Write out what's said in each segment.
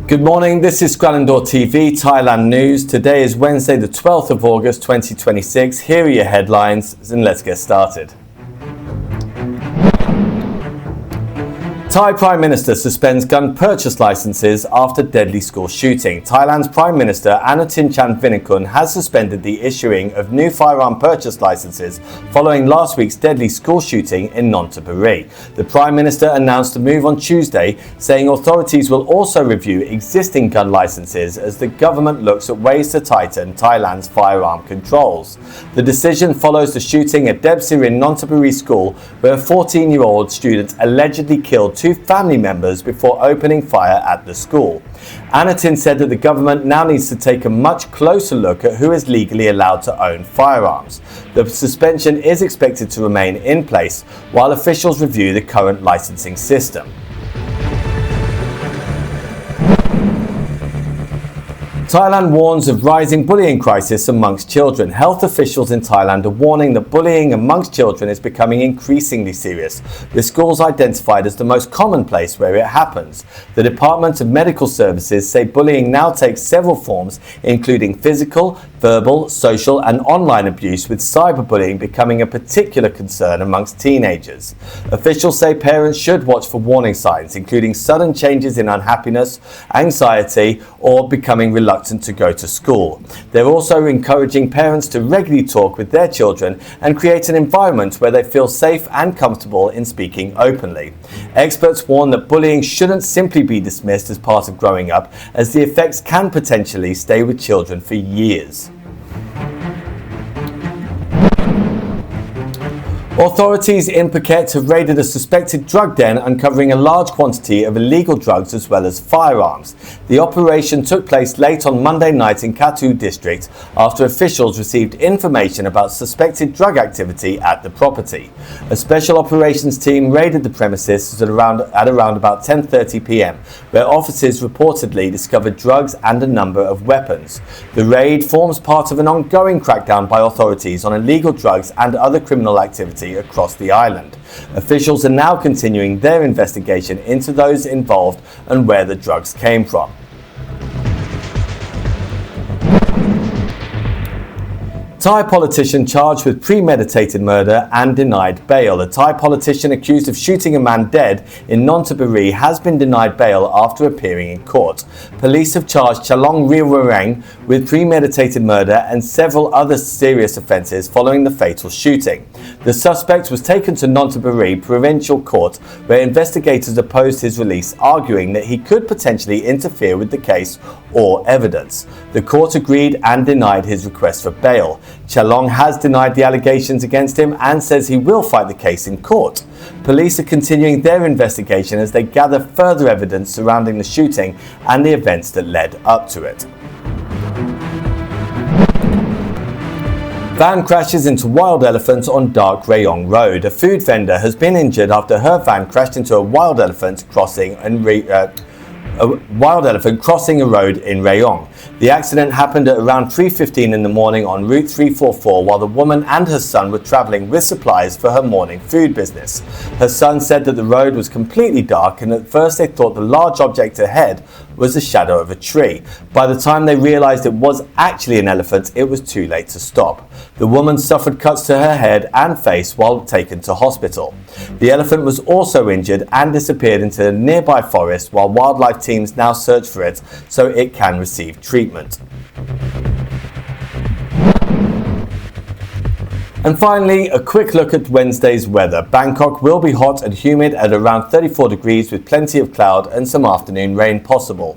Good morning, this is Scralandore TV, Thailand News. Today is Wednesday the 12th of August 2026. Here are your headlines and let's get started. Thai Prime Minister suspends gun purchase licenses after deadly school shooting. Thailand's Prime Minister Anutin Charnvirakul has suspended the issuing of new firearm purchase licenses following last week's deadly school shooting in Nonthaburi. The Prime Minister announced the move on Tuesday, saying authorities will also review existing gun licenses as the government looks at ways to tighten Thailand's firearm controls. The decision follows the shooting at Debsirin Nonthaburi School, where a 14-year-old student allegedly killed two family members before opening fire at the school. Anutin said that the government now needs to take a much closer look at who is legally allowed to own firearms. The suspension is expected to remain in place while officials review the current licensing system. Thailand warns of rising bullying crisis amongst children. Health officials in Thailand are warning that bullying amongst children is becoming increasingly serious, with schools identified as the most common place where it happens. The Department of Medical Services say bullying now takes several forms, including physical, verbal, social and online abuse, with cyberbullying becoming a particular concern amongst teenagers. Officials say parents should watch for warning signs, including sudden changes in unhappiness, anxiety or becoming reluctant to go to school. They're also encouraging parents to regularly talk with their children and create an environment where they feel safe and comfortable in speaking openly. Experts warn that bullying shouldn't simply be dismissed as part of growing up, as the effects can potentially stay with children for years. Authorities in Phuket have raided a suspected drug den, uncovering a large quantity of illegal drugs as well as firearms. The operation took place late on Monday night in Katu district after officials received information about suspected drug activity at the property. A special operations team raided the premises at around about 10:30 p.m, where officers reportedly discovered drugs and a number of weapons. The raid forms part of an ongoing crackdown by authorities on illegal drugs and other criminal activity across the island. Officials are now continuing their investigation into those involved and where the drugs came from. Thai politician charged with premeditated murder and denied bail. A Thai politician accused of shooting a man dead in Nonthaburi has been denied bail after appearing in court. Police have charged Rayong with premeditated murder and several other serious offences following the fatal shooting. The suspect was taken to Nonthaburi Provincial Court, where investigators opposed his release, arguing that he could potentially interfere with the case or evidence. The court agreed and denied his request for bail. Chalong has denied the allegations against him and says he will fight the case in court. Police are continuing their investigation as they gather further evidence surrounding the shooting and the events that led up to it. Van crashes into wild elephants on dark Rayong road. A food vendor has been injured after her van crashed into a wild elephant crossing a road in Rayong. The accident happened at around 3:15 in the morning on Route 344 while the woman and her son were travelling with supplies for her morning food business. Her son said that the road was completely dark and at first they thought the large object ahead was the shadow of a tree. By the time they realised it was actually an elephant, it was too late to stop. The woman suffered cuts to her head and face while taken to hospital. The elephant was also injured and disappeared into a nearby forest while wildlife teams now search for it so it can receive treatment. And finally, a quick look at Wednesday's weather. Bangkok will be hot and humid at around 34 degrees with plenty of cloud and some afternoon rain possible.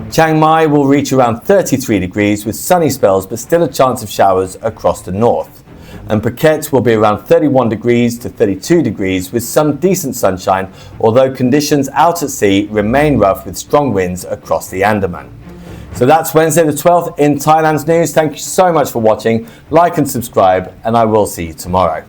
Chiang Mai will reach around 33 degrees with sunny spells but still a chance of showers across the north. And Phuket will be around 31 degrees to 32 degrees with some decent sunshine, although conditions out at sea remain rough with strong winds across the Andaman. So that's Wednesday the 12th in Thailand's news. Thank you so much for watching. Like and subscribe, and I will see you tomorrow.